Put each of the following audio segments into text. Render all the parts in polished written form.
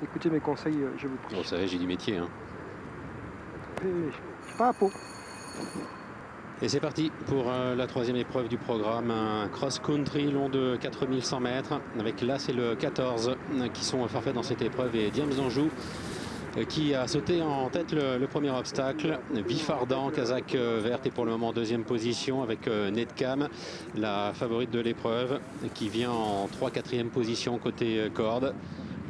Écoutez mes conseils, je vous prie. Vous savez, j'ai du métier. Hein. Pas à peau. Et c'est parti pour la troisième épreuve du programme, un cross-country long de 4100 mètres, avec l'As et le 14 qui sont forfaits dans cette épreuve, et Diams d'Anjou qui a sauté en tête le premier obstacle. Vifardant, Kazakh verte, est pour le moment en deuxième position avec Nedkam, la favorite de l'épreuve, qui vient en 3-4e position côté corde.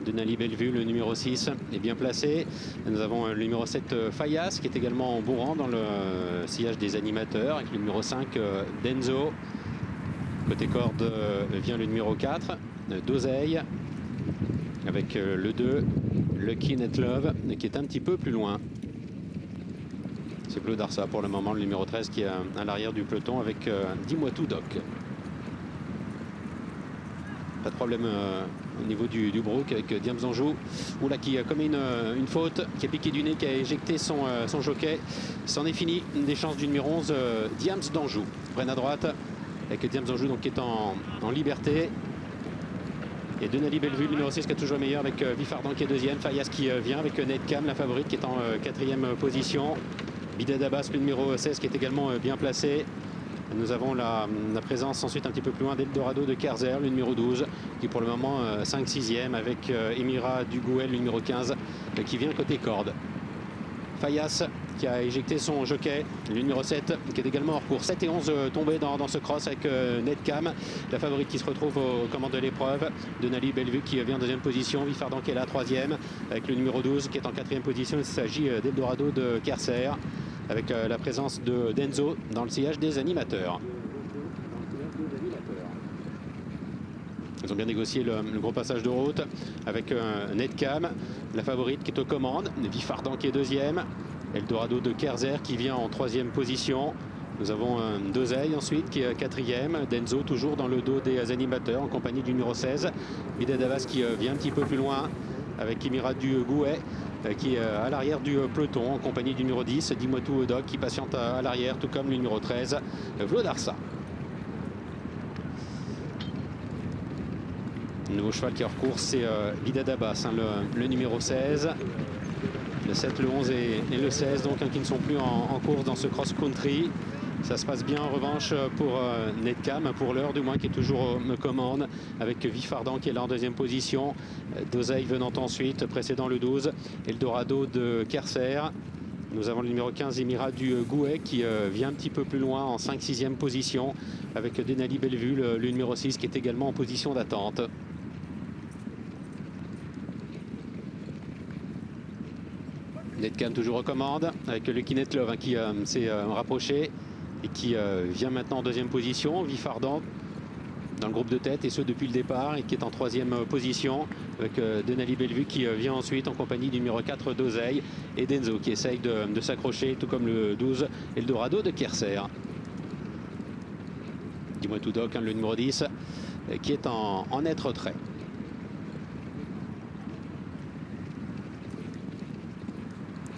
Denali Bellevue, le numéro 6, est bien placé. Nous avons le numéro 7, Fayas, qui est également en bon rang dans le sillage des animateurs, avec le numéro 5, Denzo. Côté corde vient le numéro 4, Doseille, avec le 2, Lucky Net Love, qui est un petit peu plus loin. C'est Bleu Darsa pour le moment, le numéro 13, qui est à l'arrière du peloton avec Dis-moi tout, Doc. Pas de problème au niveau du brook avec Diams d'Anjou. Oula, qui a commis une faute, qui a piqué du nez, qui a éjecté son jockey. C'en est fini des chances du numéro 11, Diams d'Anjou. Prenne à droite avec Diams d'Anjou, donc, qui est en liberté. Et Denali Bellevue, le numéro 6, qui est toujours meilleur avec Vifardant qui est deuxième. Fayas qui vient avec Nedkam, la favorite, qui est en 4e position. Bidad Abbas, le numéro 16, qui est également bien placé. Nous avons la présence ensuite un petit peu plus loin d'Eldorado de Kerzer, le numéro 12, qui est pour le moment 5-6e, avec Emira Dugouel, le numéro 15, qui vient côté corde. Fayas qui a éjecté son jockey, le numéro 7, qui est également hors cours. 7 et 11 tombés dans ce cross avec Nedkam, la favorite qui se retrouve aux commandes de l'épreuve. Denali Bellevue qui vient en deuxième position, Vifardant qui est là 3e, avec le numéro 12 qui est en 4e position. Il s'agit d'Eldorado de Kerser, avec la présence de Denzo dans le sillage des animateurs. Ils ont bien négocié le gros passage de route avec Nedkam, la favorite qui est aux commandes, Vifardant qui est deuxième, Eldorado de Kerser qui vient en 3e position. Nous avons Doseille ensuite qui est 4e, Denzo toujours dans le dos des animateurs en compagnie du numéro 16, Bidad Abbas qui vient un petit peu plus loin avec Emira Dugouet qui est à l'arrière du peloton en compagnie du numéro 10, Dis-moi tout, Doc, qui patiente à l'arrière, tout comme le numéro 13, Bleu Darsa. Le nouveau cheval qui est hors course, c'est Bidad Abbas, hein, le numéro 16. Le 7, le 11 et le 16, donc, hein, qui ne sont plus en course dans ce cross-country. Ça se passe bien en revanche pour Nedkam, pour l'heure du moins, qui est toujours aux commandes, avec Vifardant qui est là en 2e position, Doseille venant ensuite, précédant le 12, Eldorado de Kerser. Nous avons le numéro 15, Emira Dugouet, qui vient un petit peu plus loin en 5-6e position, avec Denali Bellevue, le numéro 6, qui est également en position d'attente. Nedkam toujours aux commandes, avec le Lucky Net Love, hein, qui s'est rapproché et qui vient maintenant en 2e position. Vifardant dans le groupe de tête, et ce depuis le départ, et qui est en 3e position, avec Denali Bellevue qui vient ensuite en compagnie du numéro 4, Doseille, et Denzo qui essaye de s'accrocher, tout comme le 12, Eldorado de Kerser. Dis-moi tout, Doc, hein, le numéro 10, qui est en net retrait.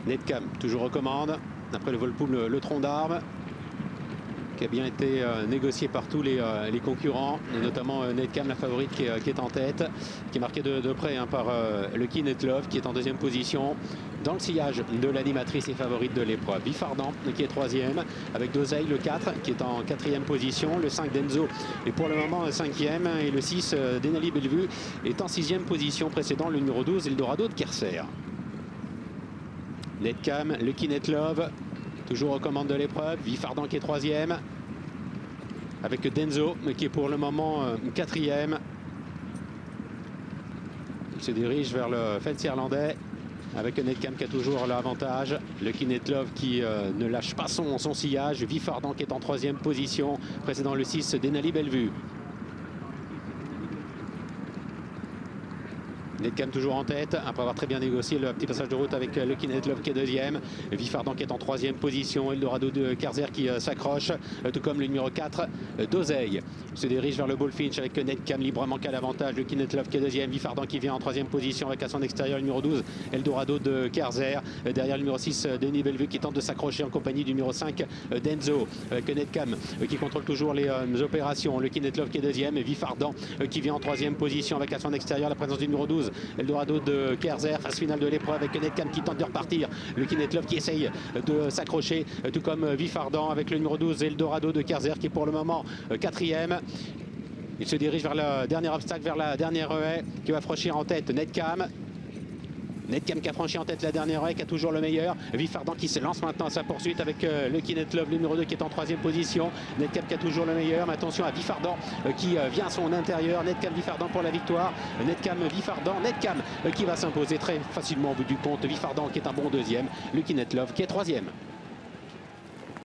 Nedkam toujours aux commandes, après le Volpool, le tronc d'arbre, qui a bien été négocié par tous les concurrents, et notamment Nedkam, la favorite, qui est en tête, qui est marquée de près, hein, par Lucky Net Love, qui est en 2e position, dans le sillage de l'animatrice et favorite de l'épreuve. Vifardant qui est 3e, avec Doseille, le 4, qui est en 4e position, le 5, Denzo est pour le moment 5e, et le 6, Denali Bellevue, est en 6e position, précédant le numéro 12, Eldorado de Kerser. Nedkam, Lucky Net Love, toujours aux commandes de l'épreuve. Vifardant qui est 3e, avec Denzo qui est pour le moment 4e. Il se dirige vers le fence irlandais, avec Nedkam qui a toujours l'avantage. Lucky Net Love qui ne lâche pas son sillage. Vifardant qui est en 3e position, précédant le 6, Denali Bellevue. Nedkam toujours en tête, après avoir très bien négocié le petit passage de route avec Lucky Net Love qui est 2e. Vifardant qui est en 3e position. Eldorado de Kerser qui s'accroche, tout comme le numéro 4, d'Oseille. Se dirige vers le Bullfinch avec Netcam librement qu'à l'avantage. Lucky Netlove qui est deuxième. Vifardan qui vient en troisième position avec à son extérieur le numéro 12 Eldorado de Kerzer. Derrière le numéro 6 Denis Bellevue qui tente de s'accrocher en compagnie du numéro 5 Denzo. Avec Netcam qui contrôle toujours les opérations. Lucky Netlove qui est deuxième. Et Vifardan qui vient en troisième position avec à son extérieur la présence du numéro 12 Eldorado de Kerzer. Phase finale de l'épreuve avec Netcam qui tente de repartir. Lucky Netlove qui essaye de s'accrocher, tout comme Vifardan avec le numéro 12 Eldorado de Kerzer qui est pour le moment quatrième. Il se dirige vers le dernier obstacle, vers la dernière haie qui va franchir en tête Netcam. Netcam qui a franchi en tête la dernière haie, qui a toujours le meilleur. Vifardan qui se lance maintenant à sa poursuite avec Lucky Netlove, le numéro 2 qui est en troisième position. Netcam qui a toujours le meilleur, mais attention à Vifardan qui vient à son intérieur. Netcam Vifardan pour la victoire. Netcam Vifardan, Netcam qui va s'imposer très facilement au bout du compte. Vifardan qui est un bon deuxième. Lucky Netlove qui est troisième.